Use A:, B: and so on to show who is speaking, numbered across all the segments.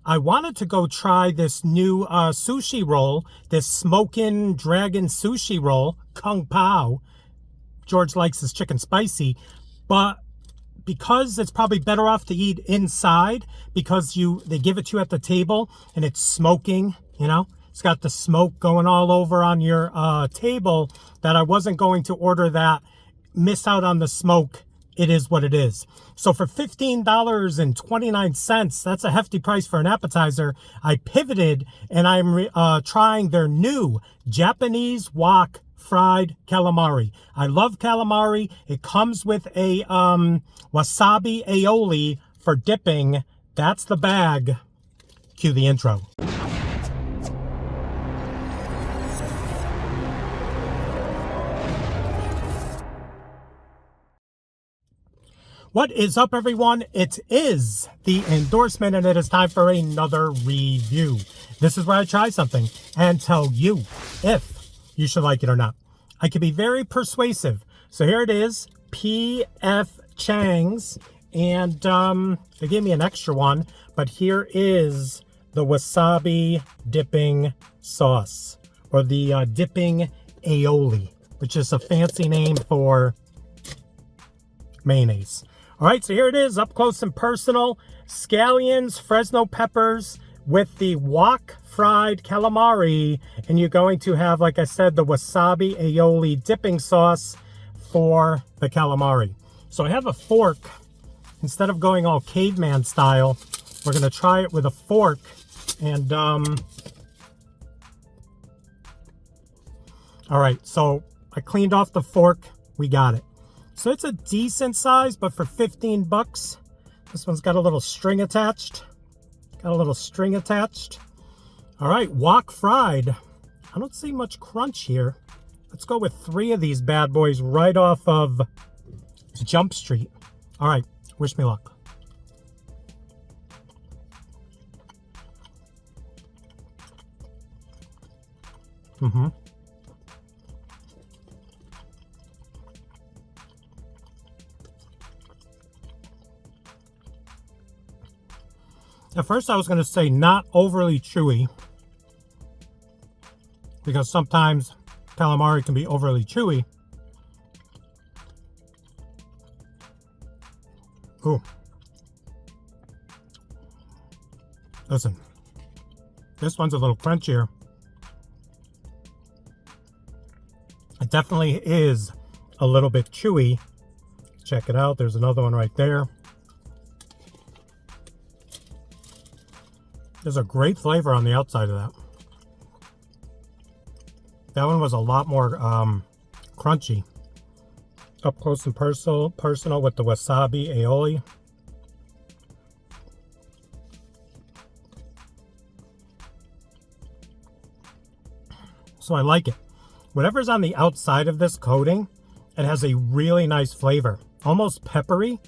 A: I wanted to go try this new sushi roll, this smoking dragon sushi roll, Kung Pao. George likes his chicken spicy, but because it's probably better off to eat inside because they give it to you at the table and it's smoking, you know, it's got the smoke going all over on your table, that I wasn't going to order that, miss out on the smoke. It is what it is. So for $15.29, that's a hefty price for an appetizer. I pivoted and I'm trying their new Japanese Wok-Fried Calamari. I love calamari. It comes with a Wasabi Aioli for dipping. That's the bag. Cue the intro. What is up, everyone? It is the endorsement, and it is time for another review. This is where I try something and tell you if you should like it or not. I can be very persuasive. So here it is, P.F. Chang's, and they gave me an extra one, but here is the wasabi dipping sauce, or the dipping aioli, which is a fancy name for mayonnaise. All right, so here it is, up close and personal. Scallions, Fresno peppers with the Wok-Fried Calamari. And you're going to have, like I said, the wasabi aioli dipping sauce for the calamari. So I have a fork. Instead of going all caveman style, we're going to try it with a fork. And, all right, so I cleaned off the fork. We got it. So it's a decent size, but for 15 bucks, this one's got a little string attached. All right, wok fried. I don't see much crunch here. Let's go with 3 of these bad boys right off of Jump Street. All right, wish me luck. At first I was going to say not overly chewy, because sometimes calamari can be overly chewy. Ooh. Listen, this one's a little crunchier. It definitely is a little bit chewy. Check it out. There's another one right there. There's a great flavor on the outside of that. That one was a lot more crunchy. Up close and personal with the wasabi aioli. So I like it. Whatever's on the outside of this coating, it has a really nice flavor. Almost peppery.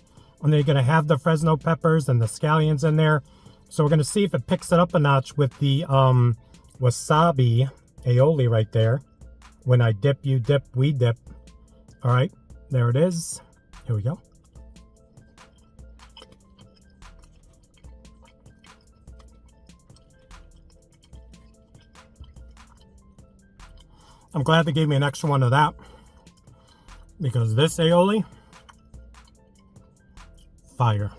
A: And then you're going to have the Fresno peppers and the scallions in there. So we're going to see if it picks it up a notch with the wasabi aioli right there. When I dip, you dip, we dip. All right, there it is. Here we go. I'm glad they gave me an extra one of that, because this aioli, fire.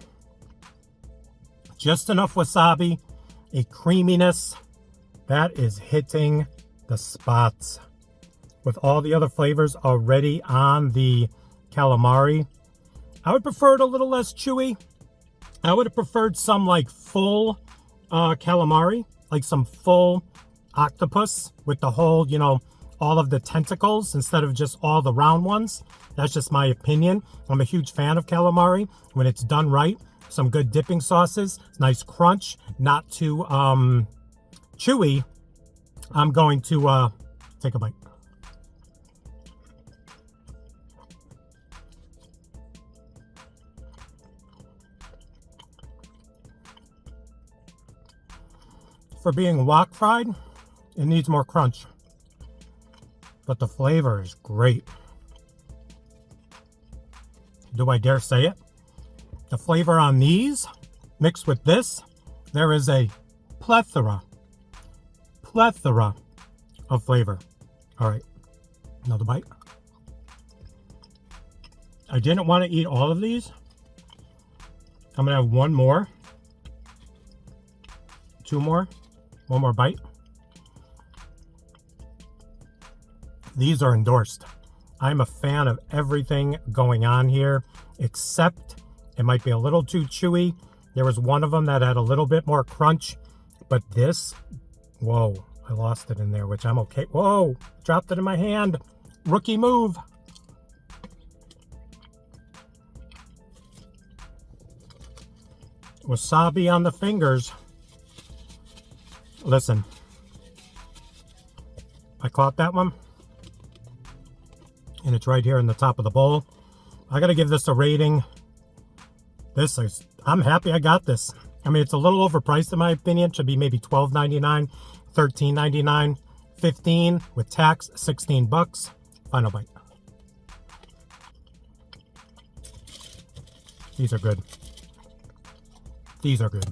A: Just enough wasabi, a creaminess that is hitting the spots. With all the other flavors already on the calamari, I would prefer it a little less chewy. I would have preferred some like full calamari, like some full octopus with the whole, you know, all of the tentacles instead of just all the round ones. That's just my opinion. I'm a huge fan of calamari when it's done right. Some good dipping sauces, nice crunch, not too chewy. I'm going to take a bite. For being wok fried, it needs more crunch, but the flavor is great. Do I dare say it? The flavor on these mixed with this, there is a plethora of flavor. All right, another bite. I didn't want to eat all of these. I'm gonna have one more, two more, one more bite. These are endorsed. I'm a fan of everything going on here, except it might be a little too chewy. There was one of them that had a little bit more crunch, but this, whoa, I lost it in there, which I'm okay. Whoa, dropped it in my hand. Rookie move. Wasabi on the fingers. Listen, I caught that one, and it's right here in the top of the bowl. I gotta give this a rating. I'm happy I got this. I mean, it's a little overpriced in my opinion. It should be maybe $12.99, $13.99, $15 with tax, $16. Final bite. These are good. These are good.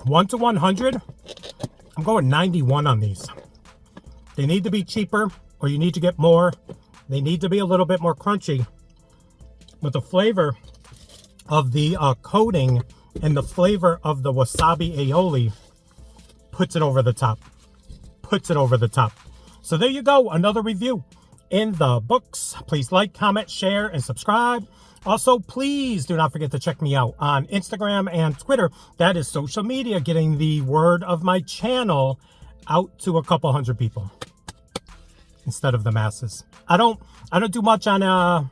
A: 1 to 100, I'm going 91 on these. They need to be cheaper, or you need to get more. They need to be a little bit more crunchy. But the flavor of the coating and the flavor of the Wasabi Aioli puts it over the top. Puts it over the top. So there you go, another review in the books. Please like, comment, share, and subscribe. Also, please do not forget to check me out on Instagram and Twitter. That is social media, getting the word of my channel out to a couple hundred people instead of the masses. I don't do much on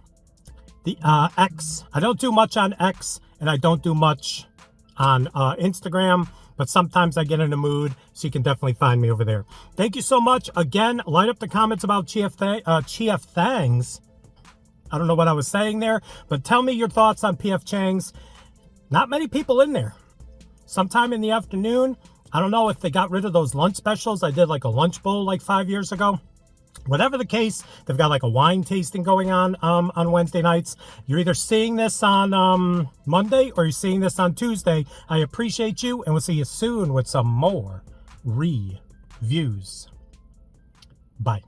A: X. I don't do much on X, and I don't do much on Instagram, but sometimes I get in a mood, so you can definitely find me over there. Thank you so much. Again, light up the comments about Chief Thang's. I don't know what I was saying there, but tell me your thoughts on P.F. Chang's. Not many people in there. Sometime in the afternoon, I don't know if they got rid of those lunch specials. I did like a lunch bowl like 5 years ago. Whatever the case, they've got like a wine tasting going on Wednesday nights. You're either seeing this on Monday or you're seeing this on Tuesday. I appreciate you, and we'll see you soon with some more reviews. Bye.